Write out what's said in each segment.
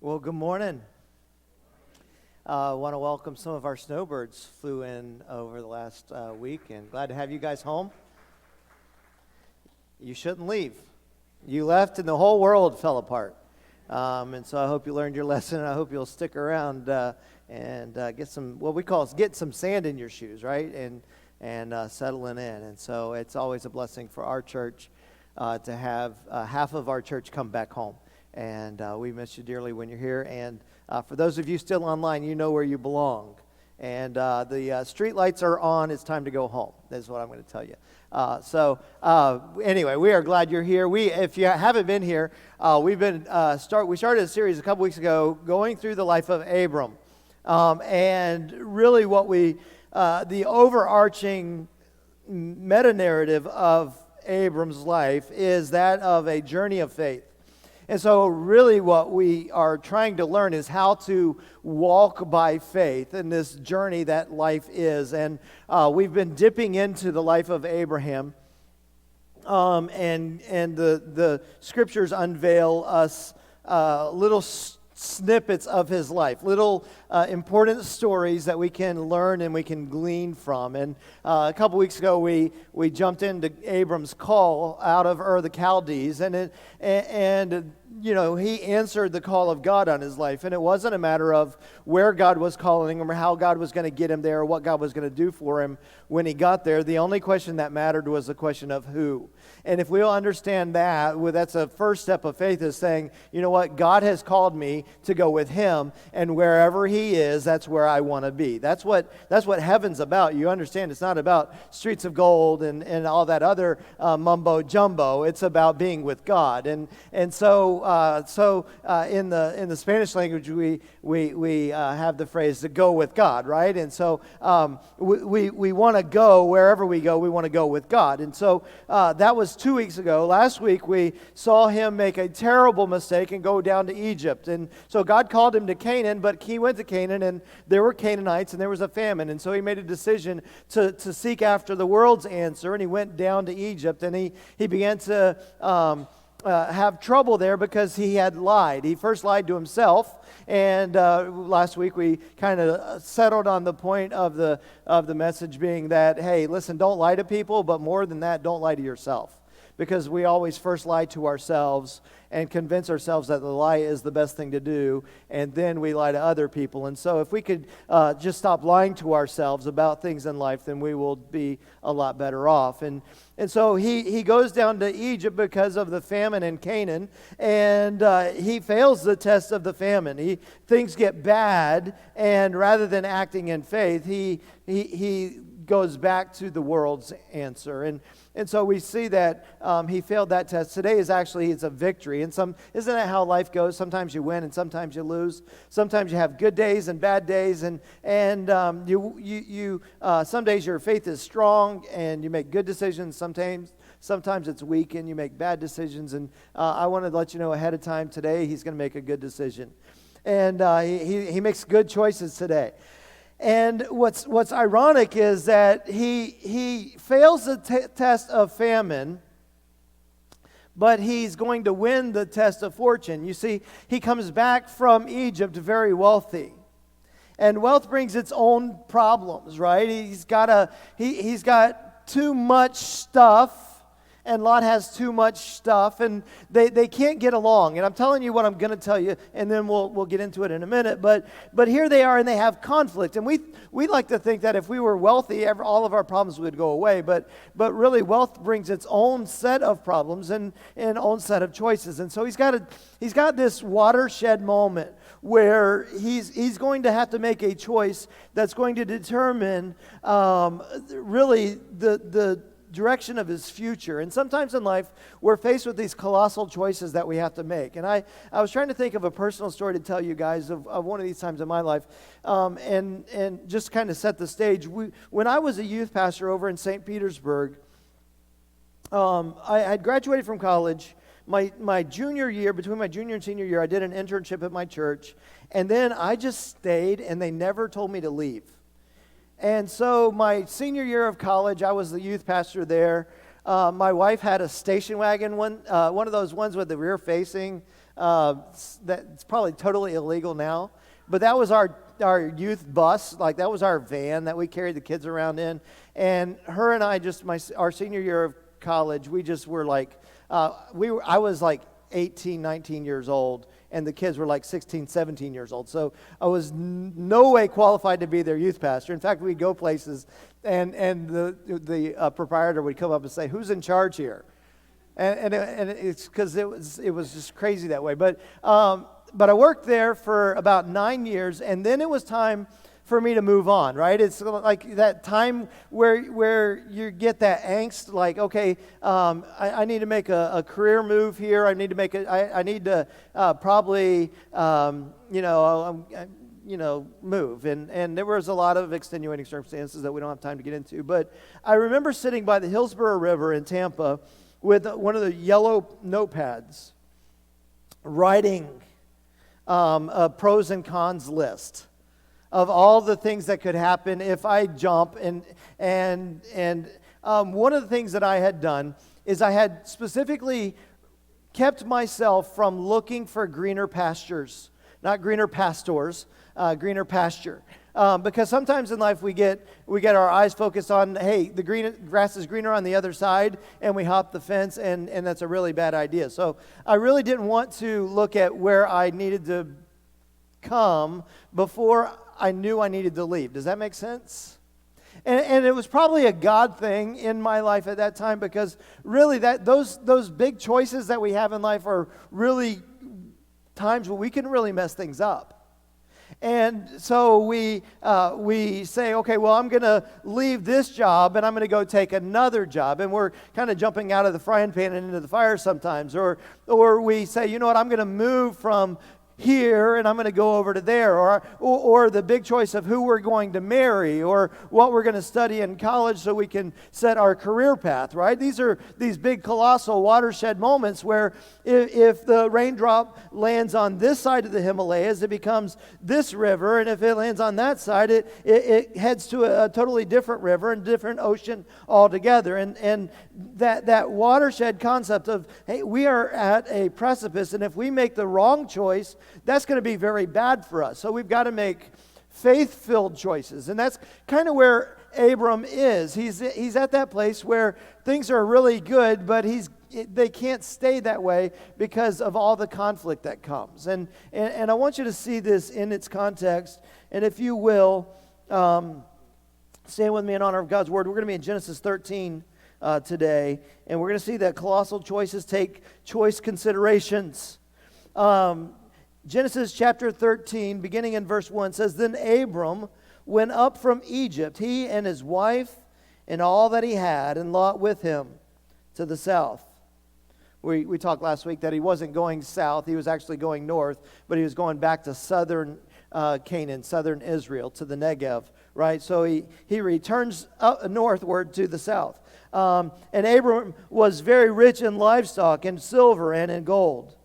Well, good morning. I want to welcome some of our snowbirds flew in over the last week, and glad to have you guys home. You shouldn't leave. You left and the whole world fell apart. And so I hope you learned your lesson, and I hope you'll stick around and get get some sand in your shoes, right? And settling in. And so it's always a blessing for our church to have half of our church come back home. And we miss you dearly when you're here. And for those of you still online, you know where you belong. And the street lights are on. It's time to go home. That's what I'm going to tell you. Anyway, we are glad you're here. If you haven't been here, we started a series a couple weeks ago going through the life of Abram. And really the overarching meta-narrative of Abram's life is that of a journey of faith. And so really what we are trying to learn is how to walk by faith in this journey that life is. And we've been dipping into the life of Abraham. And the scriptures unveil us little snippets of his life, little important stories that we can learn and we can glean from. And a couple weeks ago, we jumped into Abram's call out of Ur the Chaldees, and he answered the call of God on his life. And it wasn't a matter of where God was calling him or how God was going to get him there or what God was going to do for him when he got there. The only question that mattered was the question of who. And if we'll understand that, that's a first step of faith, is saying, you know what, God has called me to go with him, and wherever he is, that's where I want to be. That's what heaven's about. You understand, it's not about streets of gold and all that other mumbo jumbo. It's about being with God. And so in the Spanish language, we have the phrase to go with God, right? And so we want to go wherever we go. We want to go with God. And so that was 2 weeks ago. Last week we saw him make a terrible mistake and go down to Egypt. And so God called him to Canaan, but he went to Canaan and there were Canaanites and there was a famine. And so he made a decision to seek after the world's answer, and he went down to Egypt, and he began to have trouble there because he had lied. He first lied to himself, and last week we kind of settled on the point of the message being that, hey, listen, don't lie to people, but more than that, don't lie to yourself. Because we always first lie to ourselves and convince ourselves that the lie is the best thing to do, and then we lie to other people. And so if we could just stop lying to ourselves about things in life, then we will be a lot better off. And so he goes down to Egypt because of the famine in Canaan, and he fails the test of the famine. Things get bad, and rather than acting in faith, he goes back to the world's answer. And so we see that he failed that test. Today is actually, it's a victory. And isn't that how life goes? Sometimes you win and sometimes you lose. Sometimes you have good days and bad days. And some days your faith is strong and you make good decisions. Sometimes it's weak and you make bad decisions. And I want to let you know ahead of time today he's going to make a good decision. And he makes good choices today. And what's ironic is that he fails the test of famine, but he's going to win the test of fortune. You see, he comes back from Egypt very wealthy. And wealth brings its own problems, right? He's got too much stuff, and Lot has too much stuff, and they can't get along. And I'm telling you what I'm going to tell you, and then we'll get into it in a minute. But here they are, and they have conflict. And we like to think that if we were wealthy, all of our problems would go away. But really, wealth brings its own set of problems and own set of choices. And so he's got this watershed moment where he's going to have to make a choice that's going to determine really the direction of his future. And sometimes in life, we're faced with these colossal choices that we have to make. And I was trying to think of a personal story to tell you guys of one of these times in my life, and just kind of set the stage. When I was a youth pastor over in St. Petersburg, I had graduated from college. My junior year, between my junior and senior year, I did an internship at my church, and then I just stayed, and they never told me to leave. And so my senior year of college, I was the youth pastor there. My wife had a station wagon, one of those ones with the rear facing That's probably totally illegal now. But that was our youth bus. Like, that was our van that we carried the kids around in. And her and I, our senior year of college, we just were like, I was like 18, 19 years old, and the kids were like 16, 17 years old. So I was no way qualified to be their youth pastor. In fact, we'd go places, and the proprietor would come up and say, "Who's in charge here?" And it's because it was just crazy that way. But I worked there for about 9 years, and then it was time for me to move on, right? It's like that time where you get that angst, like, okay, I need to make a career move here. I need to probably, move. And there was a lot of extenuating circumstances that we don't have time to get into. But I remember sitting by the Hillsborough River in Tampa with one of the yellow notepads, writing a pros and cons list of all the things that could happen if I jump. And one of the things that I had done is I had specifically kept myself from looking for greener pastures, not greener pastors, greener pasture. Because sometimes in life we get our eyes focused on, hey, the grass is greener on the other side, and we hop the fence, and that's a really bad idea. So I really didn't want to look at where I needed to come before I knew I needed to leave. Does that make sense? And it was probably a God thing in my life at that time, because really those big choices that we have in life are really times where we can really mess things up. And so we say, okay, well, I'm going to leave this job and I'm going to go take another job. And we're kind of jumping out of the frying pan and into the fire sometimes. Or we say, you know what, I'm going to move from here and I'm going to go over to there, or the big choice of who we're going to marry, or what we're going to study in college so we can set our career path, right? These are these big colossal watershed moments where if the raindrop lands on this side of the Himalayas, it becomes this river, and if it lands on that side, it heads to a totally different river and different ocean altogether. And that watershed concept of, hey, we are at a precipice, and if we make the wrong choice, that's going to be very bad for us. So we've got to make faith-filled choices. And that's kind of where Abram is. He's at that place where things are really good, but they can't stay that way because of all the conflict that comes. And I want you to see this in its context. And if you will, stand with me in honor of God's word. We're going to be in Genesis 13 today. And we're going to see that colossal choices take choice considerations. Genesis chapter 13, beginning in verse 1, says, Then Abram went up from Egypt, he and his wife and all that he had, and Lot with him, to the south. We talked last week that he wasn't going south, he was actually going north, but he was going back to southern Canaan, southern Israel, to the Negev, right? So he returns up northward to the south. And Abram was very rich in livestock, in silver, and in gold.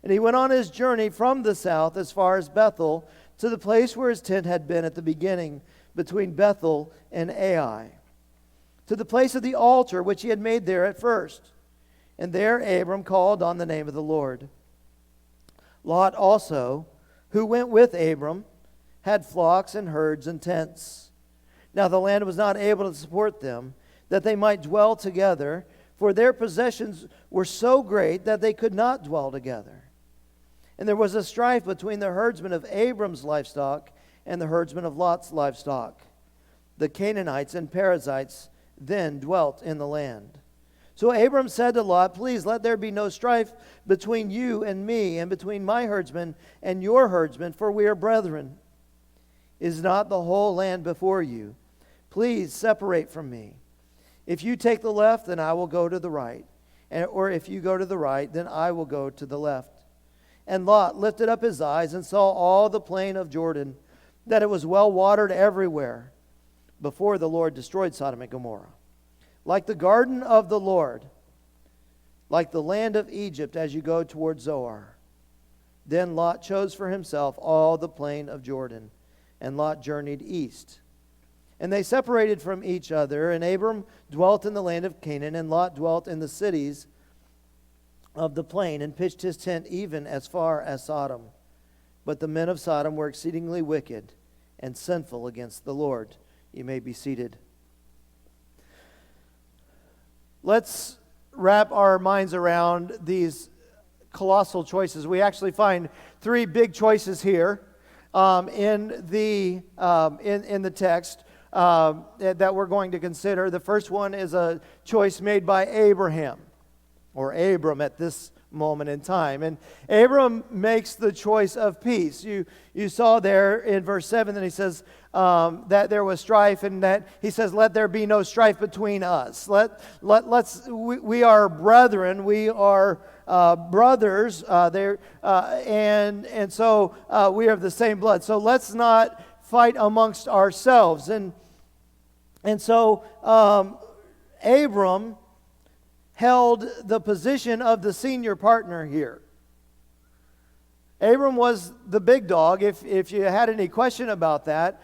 And he went on his journey from the south as far as Bethel, to the place where his tent had been at the beginning, between Bethel and Ai, to the place of the altar which he had made there at first. And there Abram called on the name of the Lord. Lot also, who went with Abram, had flocks and herds and tents. Now the land was not able to support them, that they might dwell together, for their possessions were so great that they could not dwell together. And there was a strife between the herdsmen of Abram's livestock and the herdsmen of Lot's livestock. The Canaanites and Perizzites then dwelt in the land. So Abram said to Lot, Please let there be no strife between you and me, and between my herdsmen and your herdsmen, for we are brethren. Is not the whole land before you? Please separate from me. If you take the left, then I will go to the right. Or if you go to the right, then I will go to the left. And Lot lifted up his eyes and saw all the plain of Jordan, that it was well watered everywhere, before the Lord destroyed Sodom and Gomorrah. Like the garden of the Lord, like the land of Egypt as you go toward Zoar. Then Lot chose for himself all the plain of Jordan, and Lot journeyed east. And they separated from each other, and Abram dwelt in the land of Canaan, and Lot dwelt in the cities of the plain and pitched his tent even as far as Sodom. But the men of Sodom were exceedingly wicked and sinful against the Lord. You may be seated. Let's wrap our minds around these colossal choices. We actually find three big choices here in the text that we're going to consider. The first one is a choice made by Abraham, or Abram at this moment in time. And Abram makes the choice of peace. You saw there in verse 7 that he says that there was strife, and that he says, let there be no strife between us. We are brethren, we are brothers, and so we are of the same blood. So let's not fight amongst ourselves. And so Abram held the position of the senior partner here. Abram was the big dog. If you had any question about that,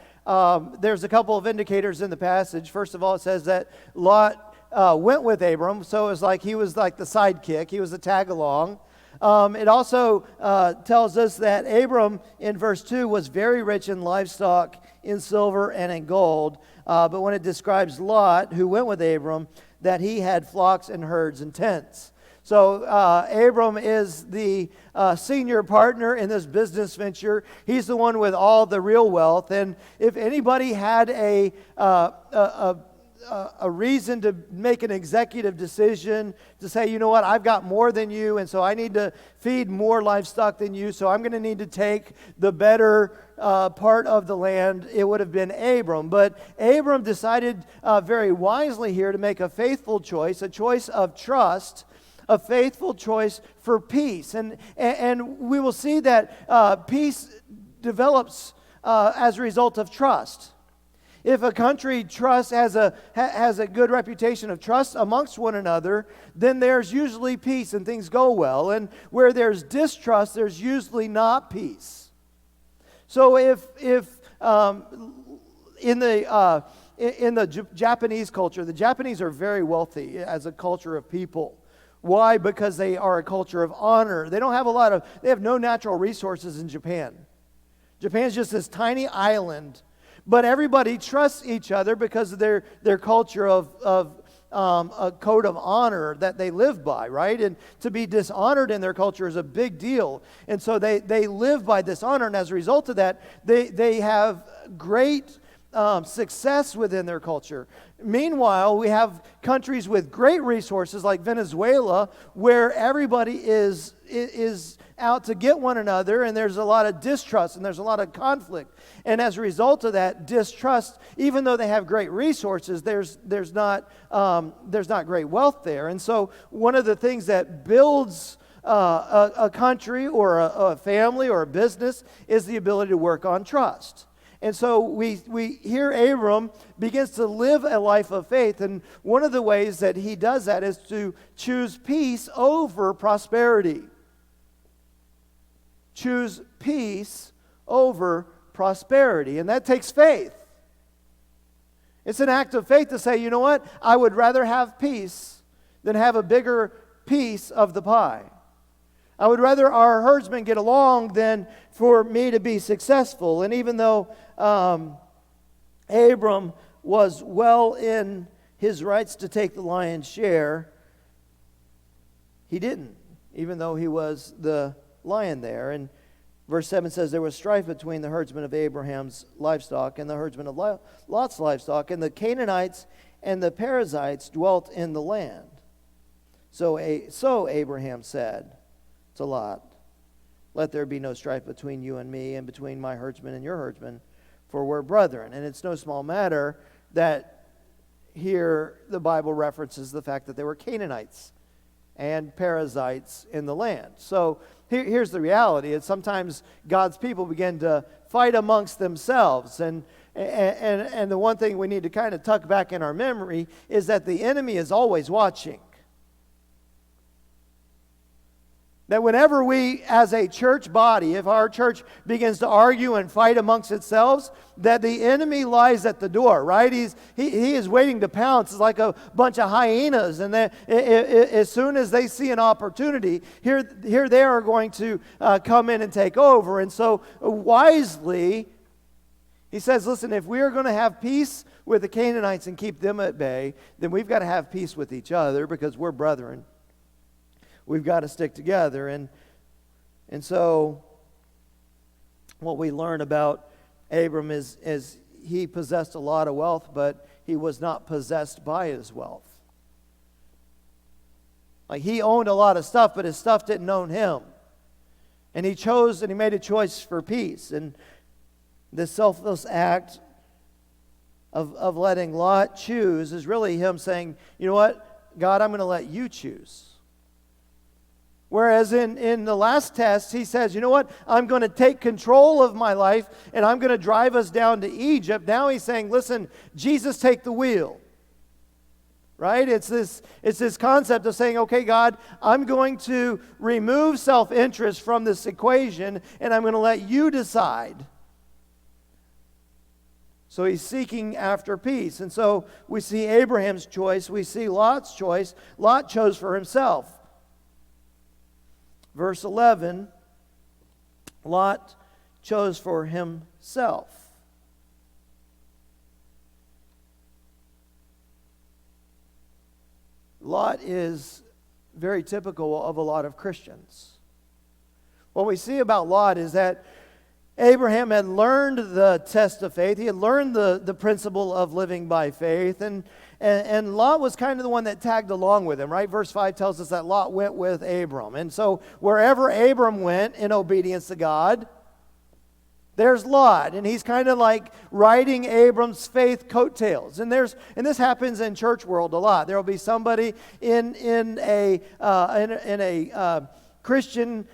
there's a couple of indicators in the passage. First of all, it says that Lot went with Abram, so it was like he was like the sidekick. He was a tag-along. It also tells us that Abram, in verse 2, was very rich in livestock, in silver, and in gold. But when it describes Lot, who went with Abram, that he had flocks and herds and tents. So Abram is the senior partner in this business venture. He's the one with all the real wealth. And if anybody had a reason to make an executive decision to say, you know what, I've got more than you, and so I need to feed more livestock than you, so I'm going to need to take the better part of the land, it would have been Abram. But Abram decided very wisely here to make a faithful choice, a choice of trust, a faithful choice for peace. And we will see that peace develops as a result of trust. If a country has a good reputation of trust amongst one another, then there's usually peace and things go well. And where there's distrust, there's usually not peace. So if in the Japanese culture, the Japanese are very wealthy as a culture of people. Why? Because they are a culture of honor. They have no natural resources in Japan. Japan's just this tiny island. But everybody trusts each other because of their culture of a code of honor that they live by, right? And to be dishonored in their culture is a big deal. And so they live by this honor, and as a result of that, they have great success within their culture. Meanwhile, we have countries with great resources like Venezuela, where everybody is out to get one another, and there's a lot of distrust and there's a lot of conflict. And as a result of that distrust, even though they have great resources, there's not great wealth there. And so one of the things that builds a country or a family or a business is the ability to work on trust. And so we hear Abram begins to live a life of faith, and one of the ways that he does that is to choose peace over prosperity. Choose peace over prosperity, and that takes faith. It's an act of faith to say, you know what, I would rather have peace than have a bigger piece of the pie. I would rather our herdsmen get along than for me to be successful. And even though Abram was well in his rights to take the lion's share, he didn't, even though he was the lion there. And verse 7 says, there was strife between the herdsmen of Abraham's livestock and the herdsmen of Lot's livestock, and the Canaanites and the Perizzites dwelt in the land. So Abraham said to Lot, let there be no strife between you and me, and between my herdsmen and your herdsmen, for we're brethren. And it's no small matter that here the Bible references the fact that there were Canaanites and Perizzites in the land. So here's the reality. It's sometimes God's people begin to fight amongst themselves. And the one thing we need to kind of tuck back in our memory is that the enemy is always watching. That whenever we, as a church body, if our church begins to argue and fight amongst itself, that the enemy lies at the door, right? He is waiting to pounce. It's like a bunch of hyenas. And then as soon as they see an opportunity, here they are going to come in and take over. And so wisely, he says, listen, if we are going to have peace with the Canaanites and keep them at bay, then we've got to have peace with each other because we're brethren. We've got to stick together. And so what we learn about Abram is he possessed a lot of wealth, but he was not possessed by his wealth. Like, he owned a lot of stuff, but his stuff didn't own him. And he chose and he made a choice for peace. And this selfless act of letting Lot choose is really him saying, you know what, God, I'm going to let you choose. Whereas in the last test, he says, you know what, I'm going to take control of my life and I'm going to drive us down to Egypt. Now he's saying, listen, Jesus, take the wheel. Right? It's this concept of saying, okay, God, I'm going to remove self-interest from this equation and I'm going to let you decide. So he's seeking after peace. And so we see Abraham's choice. We see Lot's choice. Lot chose for himself. Verse 11, Lot chose for himself. Lot is very typical of a lot of Christians. What we see about Lot is that Abraham had learned the test of faith. He had learned the principle of living by faith. And Lot was kind of the one that tagged along with him, right? Verse 5 tells us that Lot went with Abram. And so wherever Abram went in obedience to God, there's Lot. And he's kind of like riding Abram's faith coattails. And this happens in church world a lot. There will be somebody in a Christian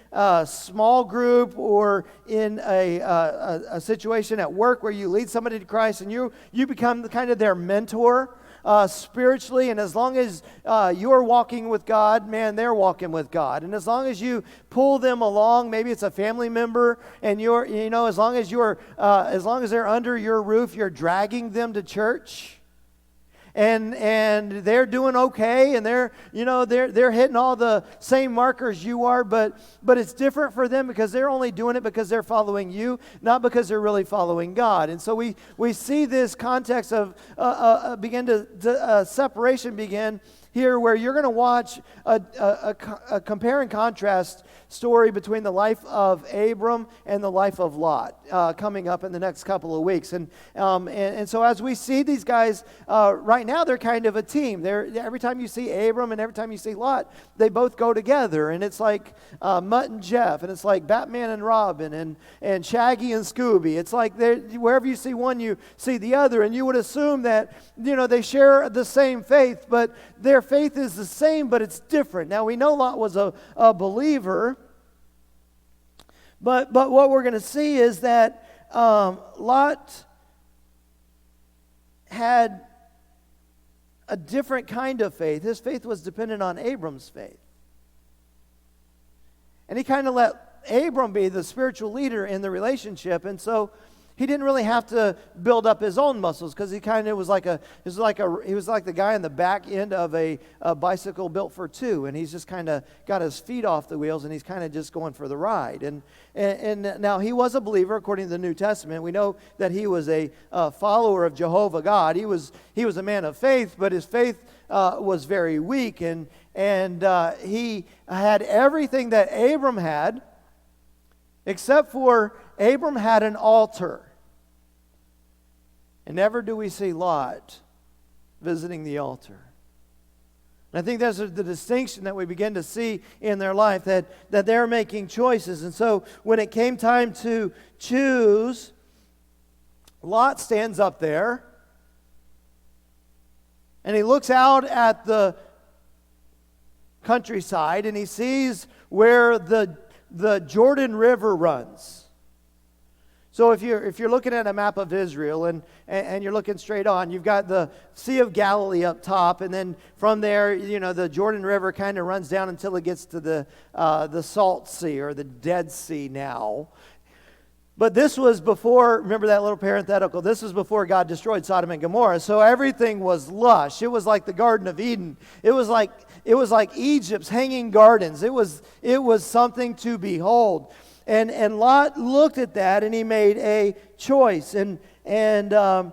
small group or in a situation at work where you lead somebody to Christ and you become kind of their mentor spiritually. And as long as you're walking with God, man, they're walking with God. And as long as you pull them along, maybe it's a family member, and as long as they're under your roof, you're dragging them to church. And they're doing okay, and they're hitting all the same markers you are, but it's different for them because they're only doing it because they're following you, not because they're really following God. And so we see this context of separation begin here, where you're going to watch a compare and contrast story between the life of Abram and the life of Lot coming up in the next couple of weeks. And so as we see these guys right now, they're kind of a team. Every time you see Abram and every time you see Lot, they both go together. And it's like Mutt and Jeff, and it's like Batman and Robin, and Shaggy and Scooby. It's like wherever you see one, you see the other. And you would assume that they share the same faith, but their faith is the same, but it's different. Now we know Lot was a believer, but what we're going to see is that Lot had a different kind of faith. His faith was dependent on Abram's faith. And he kind of let Abram be the spiritual leader in the relationship, and so he didn't really have to build up his own muscles because he kind of was like the guy in the back end of a bicycle built for two, and he's just kind of got his feet off the wheels and he's kind of just going for the ride. And now he was a believer according to the New Testament. We know that he was a follower of Jehovah God. He was a man of faith, but his faith was very weak, and he had everything that Abram had, except for Abram had an altar. And never do we see Lot visiting the altar. And I think that's the distinction that we begin to see in their life, that they're making choices. And so when it came time to choose, Lot stands up there and he looks out at the countryside and he sees where the Jordan River runs. So if you're looking at a map of Israel and you're looking straight on, you've got the Sea of Galilee up top, and then from there, the Jordan River kind of runs down until it gets to the Salt Sea, or the Dead Sea now. But this was before, remember that little parenthetical, this was before God destroyed Sodom and Gomorrah. So everything was lush. It was like the Garden of Eden. It was like Egypt's hanging gardens. It was something to behold. And Lot looked at that, and he made a choice. And for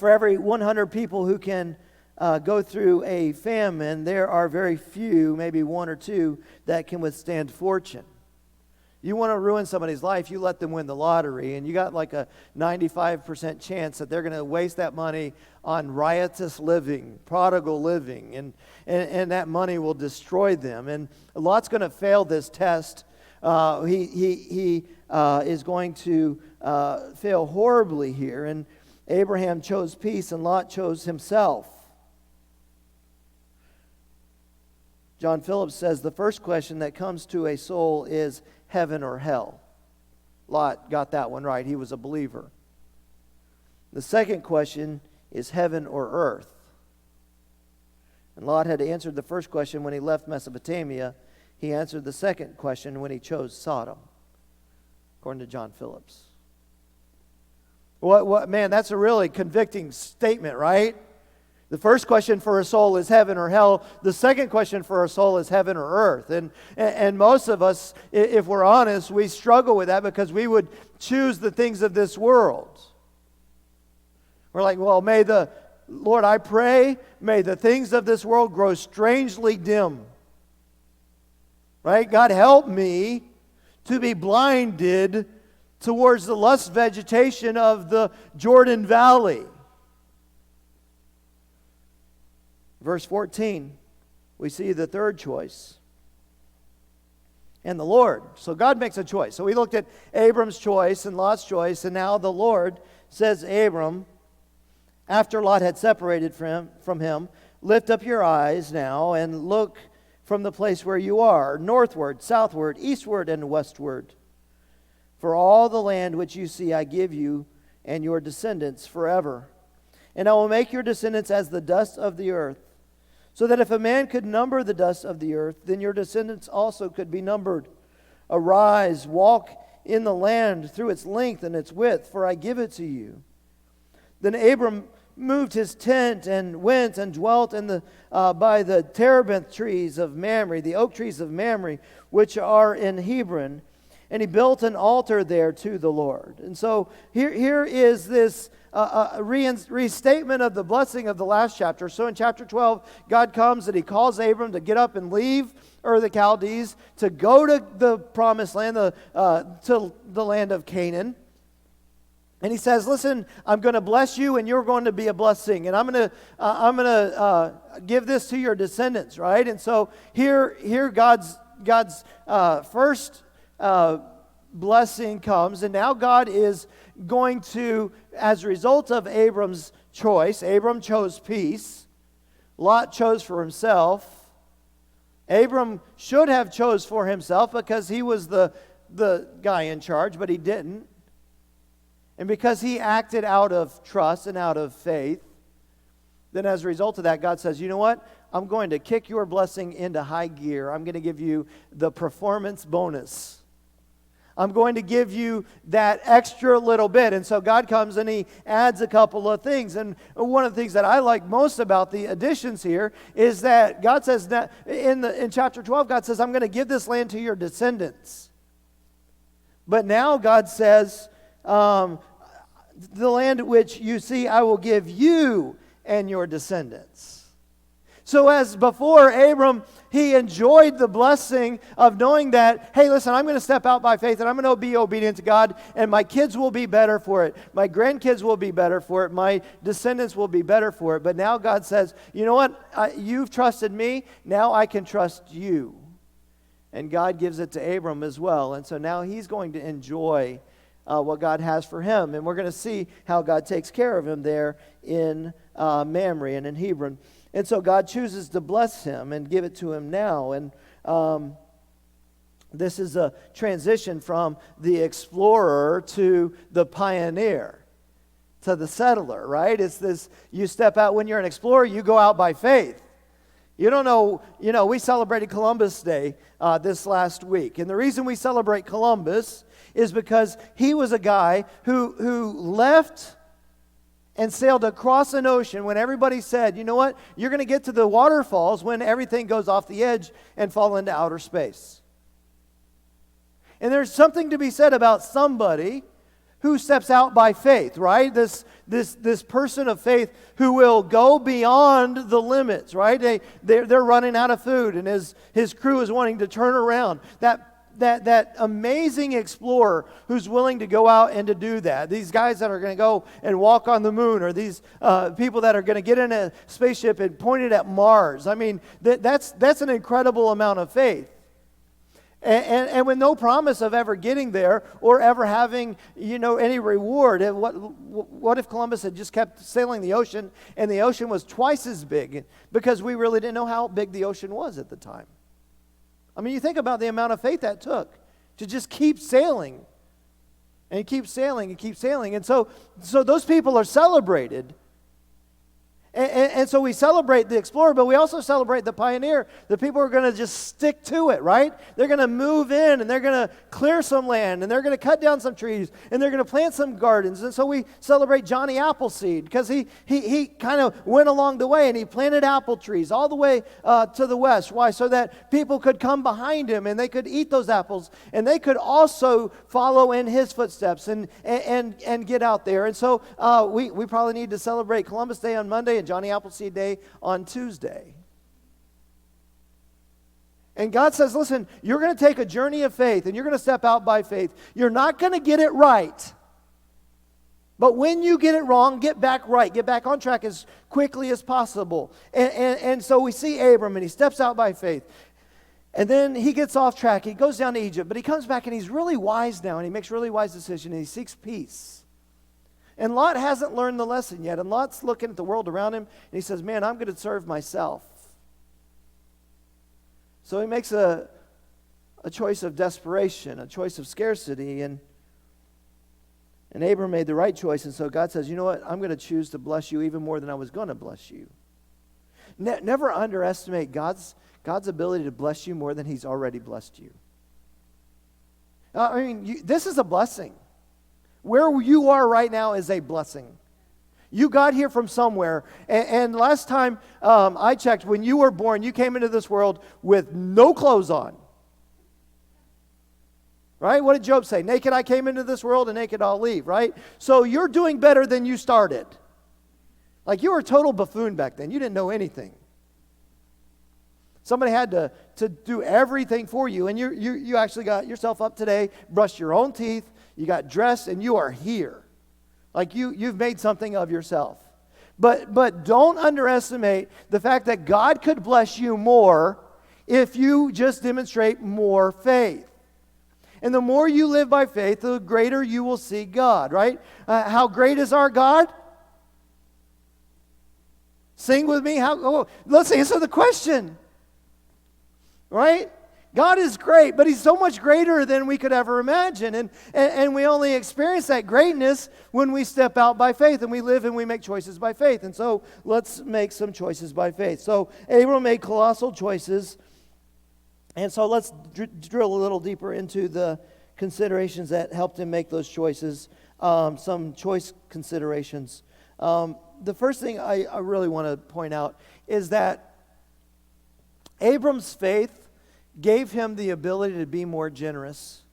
every 100 people who can go through a famine, there are very few, maybe one or two, that can withstand fortune. You want to ruin somebody's life, you let them win the lottery, and you got like a 95% chance that they're going to waste that money on riotous living, prodigal living, and that money will destroy them. And Lot's going to fail this test. He is going to fail horribly here. And Abraham chose peace, and Lot chose himself. John Phillips says the first question that comes to a soul is heaven or hell. Lot got that one right. He was a believer. The second question is heaven or earth. And Lot had answered the first question when he left Mesopotamia. He answered the second question when he chose Sodom, according to John Phillips. Man, that's a really convicting statement, right? The first question for a soul is heaven or hell. The second question for a soul is heaven or earth. And most of us, if we're honest, we struggle with that because we would choose the things of this world. We're like, well, Lord, I pray, may the things of this world grow strangely dim. Right? God, help me to be blinded towards the lush vegetation of the Jordan Valley. Verse 14, we see the third choice. And the Lord. So God makes a choice. So we looked at Abram's choice and Lot's choice, and now the Lord says, Abram, after Lot had separated from him, lift up your eyes now and look from the place where you are, northward, southward, eastward, and westward. For all the land which you see I give you and your descendants forever. And I will make your descendants as the dust of the earth, so that if a man could number the dust of the earth, then your descendants also could be numbered. Arise, walk in the land through its length and its width, for I give it to you. Then Abram moved his tent and went and dwelt by the terebinth trees of Mamre, the oak trees of Mamre, which are in Hebron. And he built an altar there to the Lord. And so here is this restatement of the blessing of the last chapter. So in chapter 12, God comes and he calls Abram to get up and leave Ur of the Chaldees, to go to the promised land, to the land of Canaan. And he says, listen, I'm going to bless you and you're going to be a blessing. And I'm going to give this to your descendants, right? And so here God's first blessing comes. And now God is going to, as a result of Abram's choice, Abram chose peace. Lot chose for himself. Abram should have chose for himself because he was the guy in charge, but he didn't. And because he acted out of trust and out of faith, then as a result of that, God says, you know what? I'm going to kick your blessing into high gear. I'm going to give you the performance bonus. I'm going to give you that extra little bit. And so God comes and he adds a couple of things. And one of the things that I like most about the additions here is that God says that in chapter 12, God says, I'm going to give this land to your descendants. But now God says, the land which you see I will give you and your descendants. So as before, Abram, he enjoyed the blessing of knowing that, hey, listen, I'm going to step out by faith and I'm going to be obedient to God, and my kids will be better for it. My grandkids will be better for it. My descendants will be better for it. But now God says, you know what? You've trusted me. Now I can trust you. And God gives it to Abram as well. And so now he's going to enjoy what God has for him. And we're going to see how God takes care of him there in Mamre and in Hebron. And so God chooses to bless him and give it to him now. And this is a transition from the explorer to the pioneer, to the settler, right? It's this, you step out, when you're an explorer, you go out by faith. You don't know, we celebrated Columbus Day this last week. And the reason we celebrate Columbus is because he was a guy who left and sailed across an ocean when everybody said, you know what, you're going to get to the waterfalls when everything goes off the edge and fall into outer space. And there's something to be said about somebody who steps out by faith, right? This person of faith who will go beyond the limits, right? They're running out of food, and his crew is wanting to turn around. That amazing explorer who's willing to go out and to do that. These guys that are going to go and walk on the moon, or these people that are going to get in a spaceship and point it at Mars. I mean, that's an incredible amount of faith. And with no promise of ever getting there or ever having, any reward. What if Columbus had just kept sailing the ocean and the ocean was twice as big? Because we really didn't know how big the ocean was at the time. I mean, you think about the amount of faith that took to just keep sailing and keep sailing and keep sailing. And so those people are celebrated. And so we celebrate the explorer, but we also celebrate the pioneer. The people are going to just stick to it, right? They're going to move in, and they're going to clear some land, and they're going to cut down some trees, and they're going to plant some gardens. And so we celebrate Johnny Appleseed because he kind of went along the way, and he planted apple trees all the way to the west. Why? So that people could come behind him, and they could eat those apples, and they could also follow in his footsteps and get out there. And so we probably need to celebrate Columbus Day on Monday and Johnny Appleseed Day on Tuesday. And God says, listen, you're going to take a journey of faith and you're going to step out by faith. You're not going to get it right. But when you get it wrong, get back right. Get back on track as quickly as possible. And so we see Abram, and he steps out by faith. And then he gets off track. He goes down to Egypt, but he comes back and he's really wise now, and he makes really wise decisions, and he seeks peace. And Lot hasn't learned the lesson yet. And Lot's looking at the world around him, and he says, man, I'm going to serve myself. So he makes a choice of desperation, a choice of scarcity. And Abram made the right choice. And so God says, you know what? I'm going to choose to bless you even more than I was going to bless you. Never underestimate God's ability to bless you more than he's already blessed you. This is a blessing. Where you are right now is a blessing. You got here from somewhere. And last time I checked, when you were born, you came into this world with no clothes on. Right? What did Job say? Naked I came into this world, and naked I'll leave, right? So you're doing better than you started. Like, you were a total buffoon back then. You didn't know anything. Somebody had to do everything for you. And you actually got yourself up today, brushed your own teeth, you got dressed, and you are here. Like you've made something of yourself. But don't underestimate the fact that God could bless you more if you just demonstrate more faith. And the more you live by faith, the greater you will see God, right? How great is our God? Sing with me. Let's answer the question. Right? God is great, but he's so much greater than we could ever imagine. And we only experience that greatness when we step out by faith, and we live and we make choices by faith. And so let's make some choices by faith. So Abram made colossal choices. And so let's drill a little deeper into the considerations that helped him make those choices. Some choice considerations. The first thing I really want to point out is that Abram's faith gave him the ability to be more generous.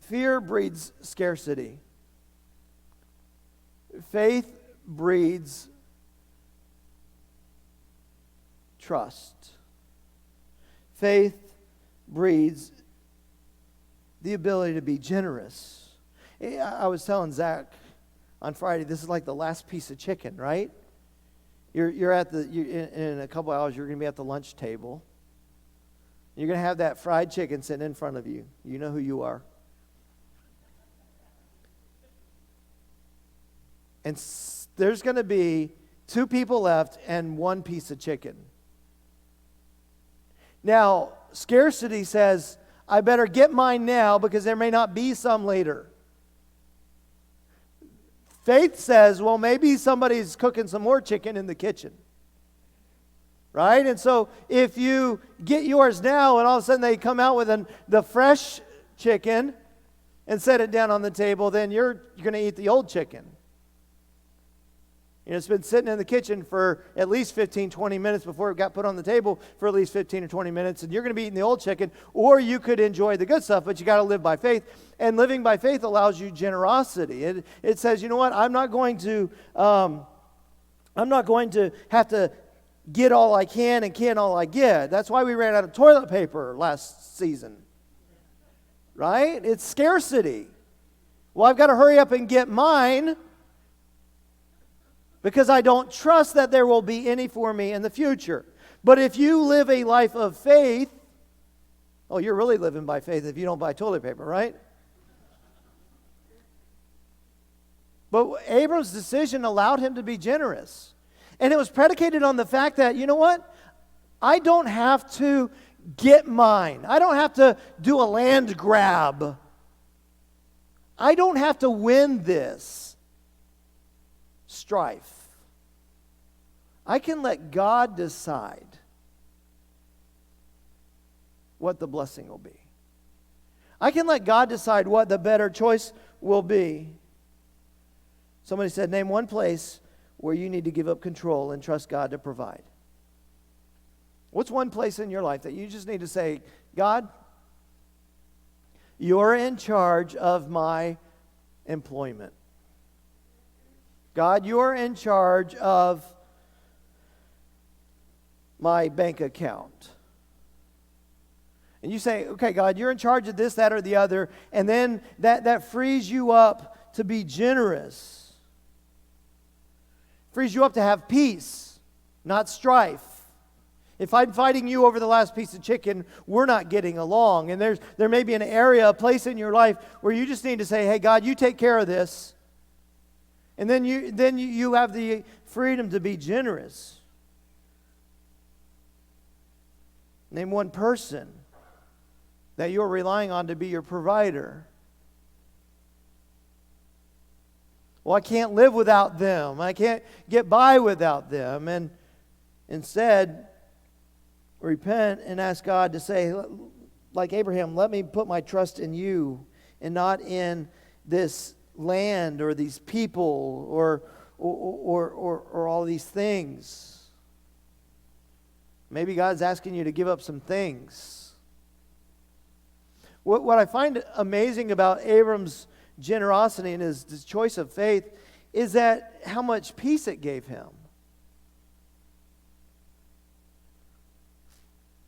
Fear breeds scarcity. Faith breeds trust. Faith breeds the ability to be generous. I was telling Zach on Friday, this is like the last piece of chicken, right? You're in a couple hours, you're going to be at the lunch table. You're going to have that fried chicken sitting in front of you. You know who you are. And there's going to be 2 people left and 1 piece of chicken. Now, scarcity says, I better get mine now because there may not be some later. Faith says, well, maybe somebody's cooking some more chicken in the kitchen. Right? And so if you get yours now and all of a sudden they come out with the fresh chicken and set it down on the table, then you're going to eat the old chicken. It's been sitting in the kitchen for at least 15, 20 minutes before it got put on the table for at least 15 or 20 minutes, and you're going to be eating the old chicken, or you could enjoy the good stuff, but you got to live by faith. And living by faith allows you generosity. It says, you know what, I'm not going to have to get all I can and can all I get. That's why we ran out of toilet paper last season. Right? It's scarcity. Well, I've got to hurry up and get mine because I don't trust that there will be any for me in the future. But if you live a life of faith, oh, you're really living by faith if you don't buy toilet paper, right? But Abram's decision allowed him to be generous. And it was predicated on the fact that, you know what? I don't have to get mine. I don't have to do a land grab. I don't have to win this strife. I can let God decide what the blessing will be. I can let God decide what the better choice will be. Somebody said, name one place where you need to give up control and trust God to provide. What's one place in your life that you just need to say, God, you're in charge of my employment. God, you're in charge of my bank account. And you say, okay, God, you're in charge of this, that, or the other, and then that frees you up to be generous. Frees you up to have peace, not strife. If I'm fighting you over the last piece of chicken, we're not getting along. And there may be an area, a place in your life where you just need to say, hey, God, you take care of this. And then you have the freedom to be generous. Name one person that you're relying on to be your provider. Well, I can't live without them. I can't get by without them. And instead, repent and ask God to say, like Abraham, let me put my trust in you and not in this land or these people or all these things. Maybe God's asking you to give up some things. What I find amazing about Abram's generosity and his choice of faith is that how much peace it gave him.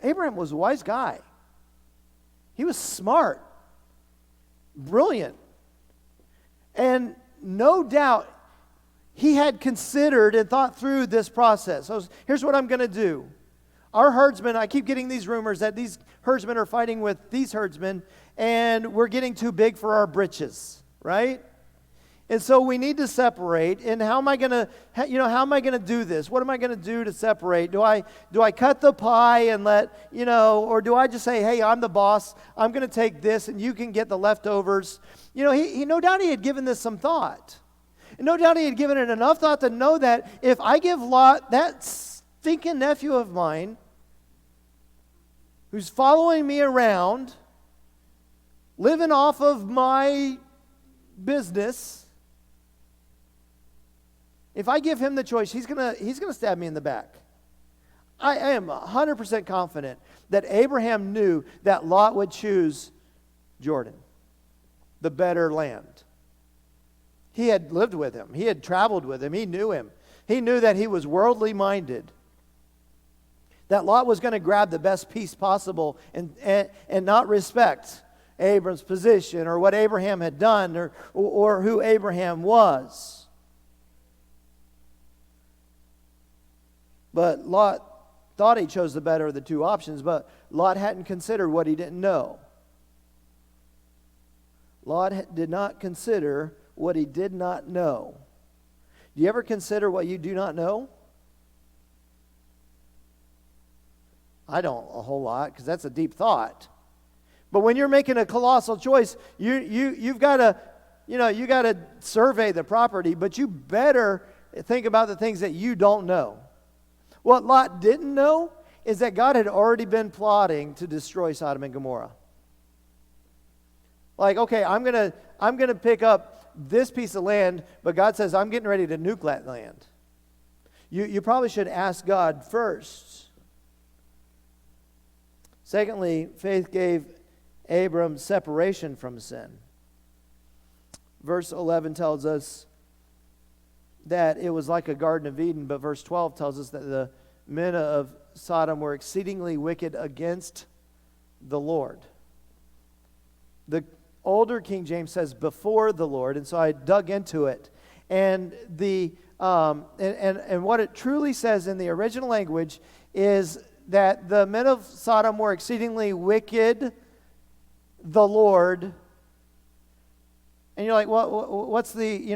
Abraham was a wise guy. He was smart, brilliant, and no doubt he had considered and thought through this process. So here's what I'm going to do. Our herdsmen, I keep getting these rumors that these herdsmen are fighting with these herdsmen, and we're getting too big for our britches, right? And so we need to separate. And how am I going to do this? What am I going to do to separate? Do I cut the pie and or do I just say, hey, I'm the boss. I'm going to take this and you can get the leftovers. He no doubt he had given this some thought. And no doubt he had given it enough thought to know that if I give Lot, that stinking nephew of mine, who's following me around, living off of my business, if I give him the choice, he's gonna stab me in the back. I am 100% confident that Abraham knew that Lot would choose Jordan, the better land. He had lived with him. He had traveled with him. He knew him. He knew that he was worldly minded. That Lot was going to grab the best piece possible and not respect Abram's position or what Abraham had done or who Abraham was. But Lot thought he chose the better of the two options, but Lot hadn't considered what he didn't know. Lot did not consider what he did not know. Do you ever consider what you do not know? I don't a whole lot, because that's a deep thought. But when you're making a colossal choice, you've got to, you got to survey the property, but you better think about the things that you don't know. What Lot didn't know is that God had already been plotting to destroy Sodom and Gomorrah. Like, okay, I'm gonna pick up this piece of land, but God says I'm getting ready to nuke that land. You probably should ask God first. Secondly, faith gave Abram separation from sin. Verse 11 tells us that it was like a Garden of Eden, but verse 12 tells us that the men of Sodom were exceedingly wicked against the Lord. The older King James says before the Lord, and so I dug into it. And and what it truly says in the original language is that the men of Sodom were exceedingly wicked, the Lord. And you're like, what's the,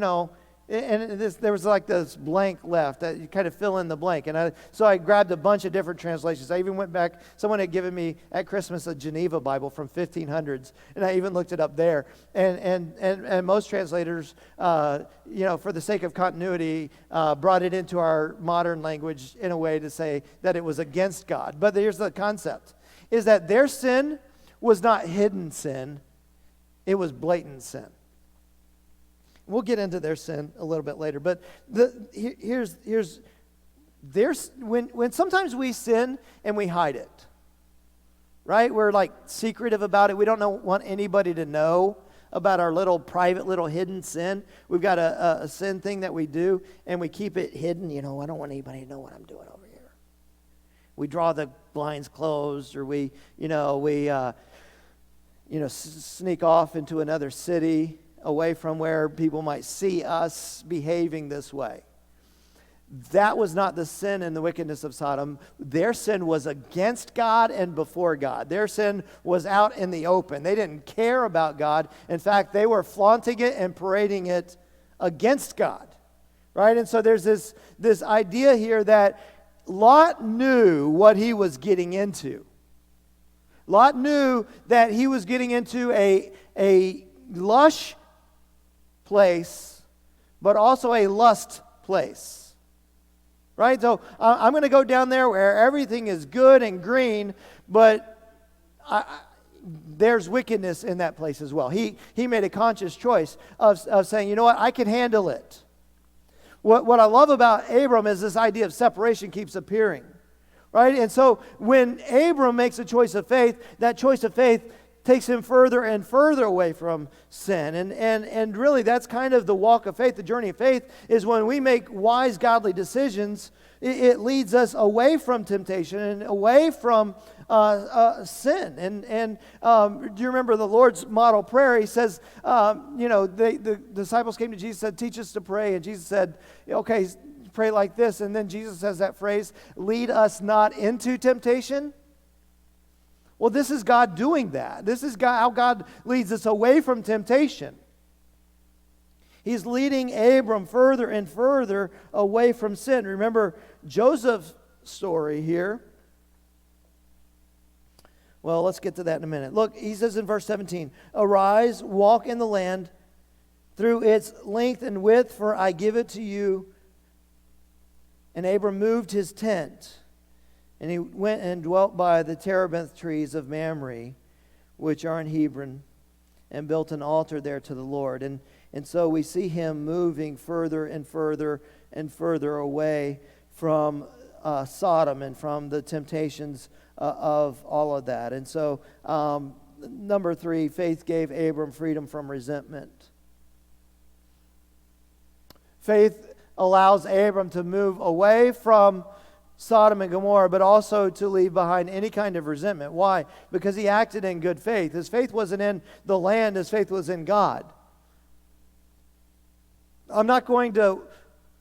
and there was like this blank left that you kind of fill in the blank. And so I grabbed a bunch of different translations. I even went back, someone had given me at Christmas a Geneva Bible from 1500s, and I even looked it up there. And most translators, for the sake of continuity, brought it into our modern language in a way to say that it was against God. But here's the concept, is that their sin was not hidden sin, it was blatant sin. We'll get into their sin a little bit later, but when sometimes we sin and we hide it, right? We're like secretive about it. We don't want anybody to know about our little private, little hidden sin. We've got a sin thing that we do, and we keep it hidden. I don't want anybody to know what I'm doing over here. We draw the blinds closed, or we sneak off into another city, away from where people might see us behaving this way. That was not the sin and the wickedness of Sodom. Their sin was against God and before God. Their sin was out in the open. They didn't care about God. In fact, they were flaunting it and parading it against God. Right? And so there's this idea here that Lot knew what he was getting into. Lot knew that he was getting into a lush place, but also a lust place. Right? So I'm going to go down there where everything is good and green, but there's wickedness in that place as well. He made a conscious choice of saying, you know what, I can handle it. What I love about Abram is this idea of separation keeps appearing. Right? And so when Abram makes a choice of faith, that choice of faith takes him further and further away from sin. And really that's kind of the walk of faith, the journey of faith, is when we make wise, godly decisions, it leads us away from temptation and away from sin. And do you remember the Lord's model prayer? He says, the disciples came to Jesus and said, teach us to pray. And Jesus said, okay, pray like this. And then Jesus says that phrase, lead us not into temptation. Well, this is God doing that. This is how God leads us away from temptation. He's leading Abram further and further away from sin. Remember Joseph's story here. Well, let's get to that in a minute. Look, he says in verse 17, arise, walk in the land through its length and width, for I give it to you. And Abram moved his tent. And he went and dwelt by the terebinth trees of Mamre, which are in Hebron, and built an altar there to the Lord. And so we see him moving further and further and further away from Sodom and from the temptations of all of that. And so, number 3, faith gave Abram freedom from resentment. Faith allows Abram to move away from Sodom and Gomorrah, but also to leave behind any kind of resentment. Why? Because he acted in good faith. His faith wasn't in the land, his faith was in God. I'm not going to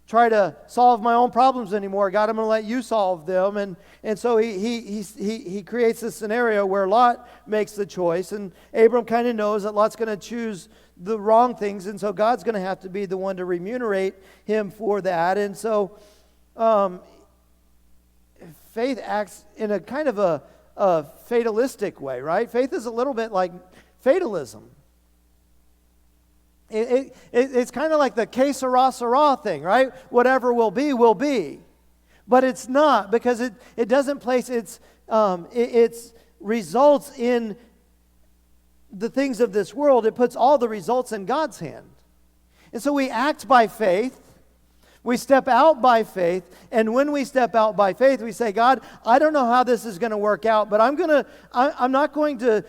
try to solve my own problems anymore. God, I'm going to let you solve them. And so he creates this scenario where Lot makes the choice, and Abram kind of knows that Lot's going to choose the wrong things, and so God's going to have to be the one to remunerate him for that. And so faith acts in a kind of a fatalistic way, right? Faith is a little bit like fatalism. It's kind of like the que sera, sera thing, right? Whatever will be, will be. But it's not, because it doesn't place its results in the things of this world. It puts all the results in God's hand. And so we act by faith. We step out by faith, and when we step out by faith, we say, God, I don't know how this is going to work out, but I'm not going to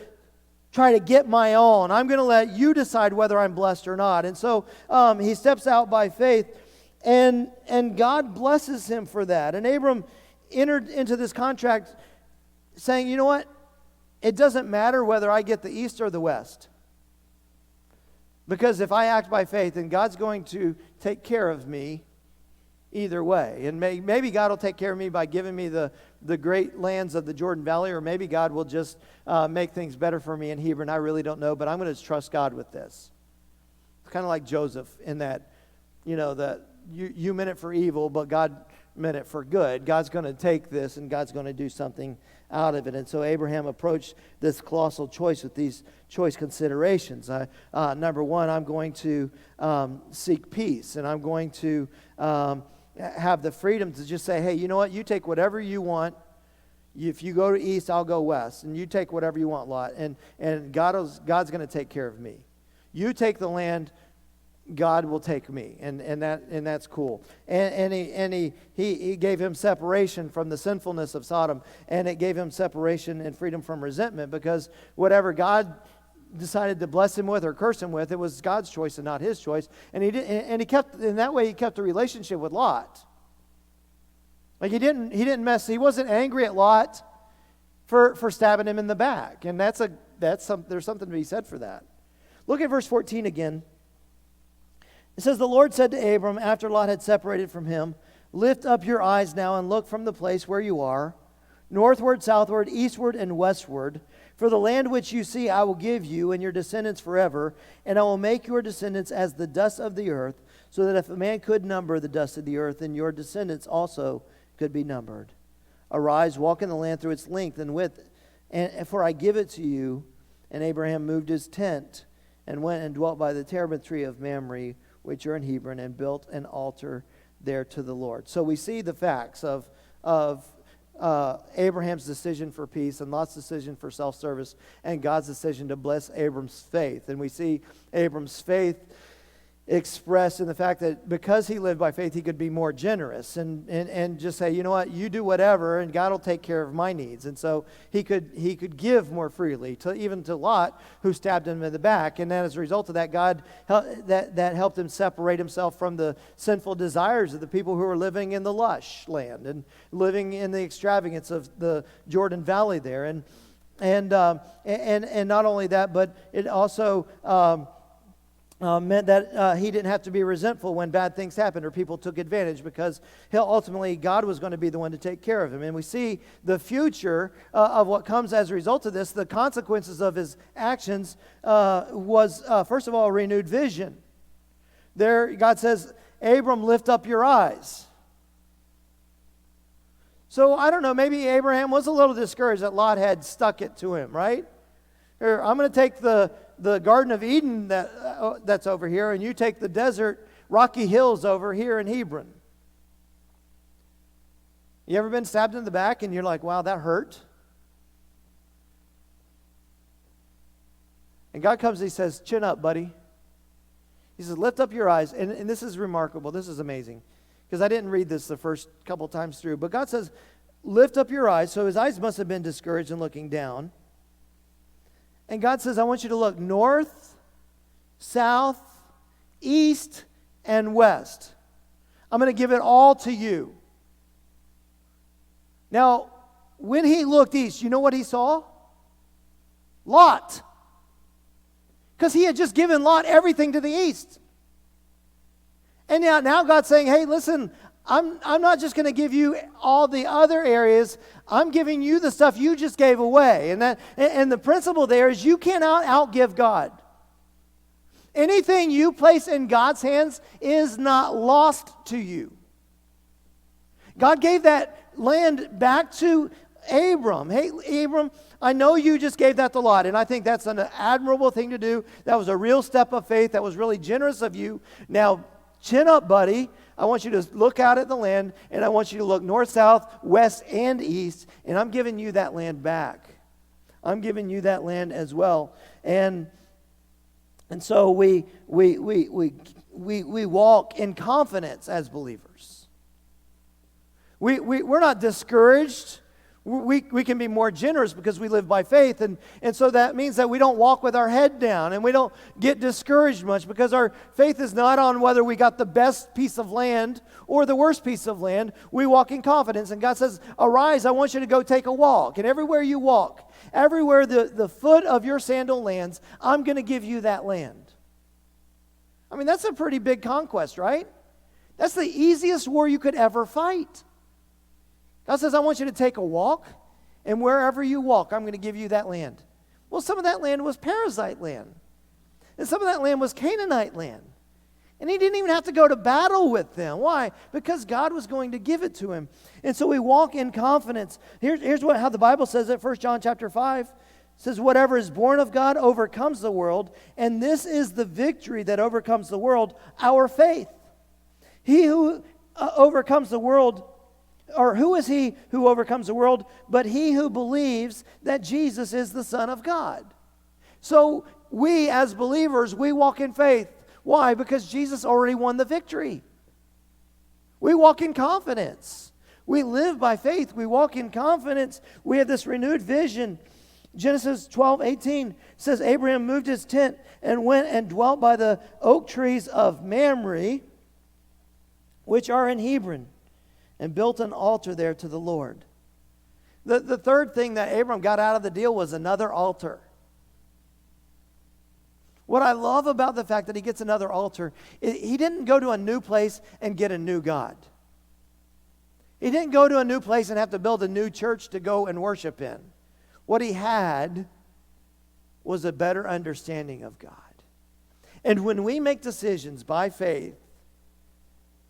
try to get my own. I'm going to let you decide whether I'm blessed or not. And so he steps out by faith, and God blesses him for that. And Abram entered into this contract saying, you know what? It doesn't matter whether I get the east or the west. Because if I act by faith, then God's going to take care of me either way. And maybe God will take care of me by giving me the great lands of the Jordan Valley, or maybe God will just make things better for me in Hebron. I really don't know, but I'm going to trust God with this. It's kind of like Joseph in that, that you meant it for evil, but God meant it for good. God's going to take this, and God's going to do something out of it. And so Abraham approached this colossal choice with these choice considerations. Number one, I'm going to seek peace, and I'm going to have the freedom to just say, hey, you know what? You take whatever you want. If you go to east, I'll go west. And you take whatever you want, Lot. And God's going to take care of me. You take the land, God will take me. And that's cool. And he gave him separation from the sinfulness of Sodom. And it gave him separation and freedom from resentment, because whatever God decided to bless him with or curse him with, it was God's choice and not his choice. And he kept, in that way, he kept a relationship with Lot. Like he wasn't angry at Lot for stabbing him in the back. And there's something to be said for that. Look at verse 14 again. It says, the Lord said to Abram, after Lot had separated from him, lift up your eyes now and look from the place where you are, northward, southward, eastward, and westward. For the land which you see I will give you and your descendants forever, and I will make your descendants as the dust of the earth, so that if a man could number the dust of the earth, then your descendants also could be numbered. Arise, walk in the land through its length and width, for I give it to you. And Abraham moved his tent and went and dwelt by the terebinth tree of Mamre, which are in Hebron, and built an altar there to the Lord. So we see the facts of Abraham's decision for peace, and Lot's decision for self-service, and God's decision to bless Abram's faith. And we see Abram's faith expressed in the fact that because he lived by faith, he could be more generous and just say, you know what, you do whatever, and God will take care of my needs. And so he could give more freely, even to Lot, who stabbed him in the back. And then as a result of that, God that helped him separate himself from the sinful desires of the people who were living in the lush land and living in the extravagance of the Jordan Valley there. And not only that, but it also meant that he didn't have to be resentful when bad things happened or people took advantage, because ultimately God was going to be the one to take care of him. And we see the future of what comes as a result of this. The consequences of his actions was, first of all, a renewed vision. There, God says, Abram, lift up your eyes. So, I don't know, maybe Abraham was a little discouraged that Lot had stuck it to him, right? Or, I'm going to take the Garden of Eden that's over here, and you take the desert, rocky hills over here in Hebron. You ever been stabbed in the back and you're like, wow, that hurt? And God comes and he says, chin up, buddy. He says, lift up your eyes. And this is remarkable. This is amazing. Because I didn't read this the first couple times through. But God says, lift up your eyes. So his eyes must have been discouraged and looking down. And God says, I want you to look north, south, east, and west. I'm going to give it all to you. Now, when he looked east, you know what he saw? Lot. Because he had just given Lot everything to the east. And now God's saying, hey, listen, I'm not just going to give you all the other areas. I'm giving you the stuff you just gave away. And the principle there is you cannot outgive God. Anything you place in God's hands is not lost to you. God gave that land back to Abram. Hey, Abram, I know you just gave that to Lot, and I think that's an admirable thing to do. That was a real step of faith. That was really generous of you. Now, chin up, buddy. I want you to look out at the land, and I want you to look north, south, west, and east, and I'm giving you that land back. I'm giving you that land as well. And so we walk in confidence as believers. We're not discouraged. We can be more generous because we live by faith. And so that means that we don't walk with our head down and we don't get discouraged much because our faith is not on whether we got the best piece of land or the worst piece of land. We walk in confidence. And God says, arise, I want you to go take a walk. And everywhere you walk, everywhere the foot of your sandal lands, I'm going to give you that land. I mean, that's a pretty big conquest, right? That's the easiest war you could ever fight. God says, I want you to take a walk, and wherever you walk, I'm going to give you that land. Well, some of that land was Perizzite land, and some of that land was Canaanite land. And he didn't even have to go to battle with them. Why? Because God was going to give it to him. And so we walk in confidence. Here's how the Bible says it, 1 John chapter 5. It says, whatever is born of God overcomes the world, and this is the victory that overcomes the world, our faith. He who overcomes the world, or who is he who overcomes the world but he who believes that Jesus is the Son of God? So we as believers, we walk in faith. Why? Because Jesus already won the victory. We walk in confidence. We live by faith. We walk in confidence. We have this renewed vision. Genesis 12:18 says, Abraham moved his tent and went and dwelt by the oak trees of Mamre, which are in Hebron, and built an altar there to the Lord. The third thing that Abram got out of the deal was another altar. What I love about the fact that he gets another altar, he didn't go to a new place and get a new God. He didn't go to a new place and have to build a new church to go and worship in. What he had was a better understanding of God. And when we make decisions by faith,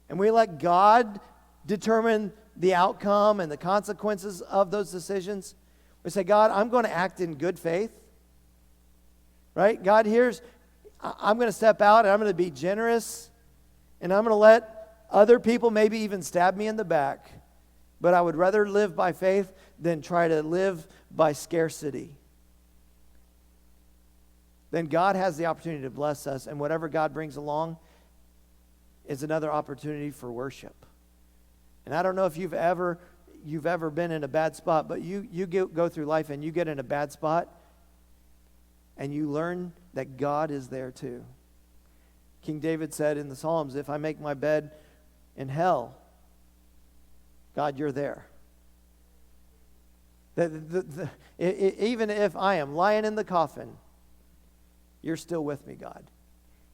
and we let God determine the outcome and the consequences of those decisions, we say, God, I'm going to act in good faith. Right? God, I'm going to step out and I'm going to be generous and I'm going to let other people maybe even stab me in the back. But I would rather live by faith than try to live by scarcity. Then God has the opportunity to bless us, and whatever God brings along is another opportunity for worship. And I don't know if you've ever been in a bad spot, but you go through life and you get in a bad spot and you learn that God is there too. King David said in the Psalms, if I make my bed in hell, God, you're there. Even if I am lying in the coffin, you're still with me, God.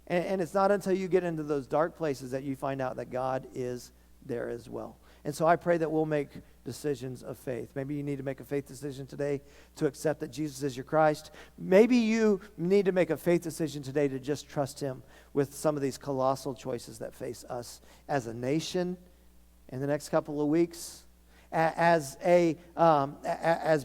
And it's not until you get into those dark places that you find out that God is there as well. And so I pray that we'll make decisions of faith. Maybe you need to make a faith decision today to accept that Jesus is your Christ. Maybe you need to make a faith decision today to just trust him with some of these colossal choices that face us as a nation in the next couple of weeks. As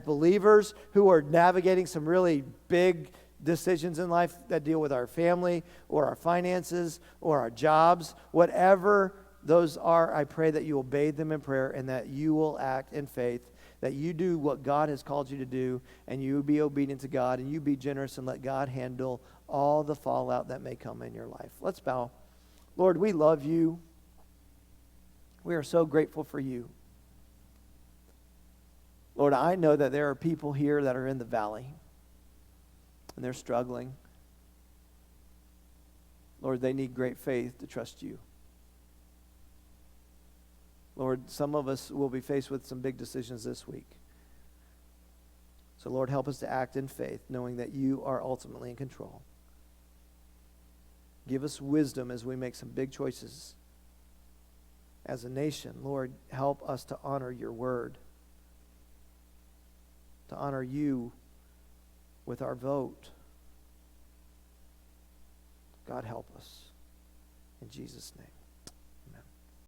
believers who are navigating some really big decisions in life that deal with our family or our finances or our jobs, whatever those are, I pray that you will bathe them in prayer and that you will act in faith, that you do what God has called you to do, and you be obedient to God, and you be generous and let God handle all the fallout that may come in your life. Let's bow. Lord, we love you. We are so grateful for you. Lord, I know that there are people here that are in the valley, and they're struggling. Lord, they need great faith to trust you. Lord, some of us will be faced with some big decisions this week. So, Lord, help us to act in faith, knowing that you are ultimately in control. Give us wisdom as we make some big choices as a nation. Lord, help us to honor your word, to honor you with our vote. God, help us. In Jesus' name, amen.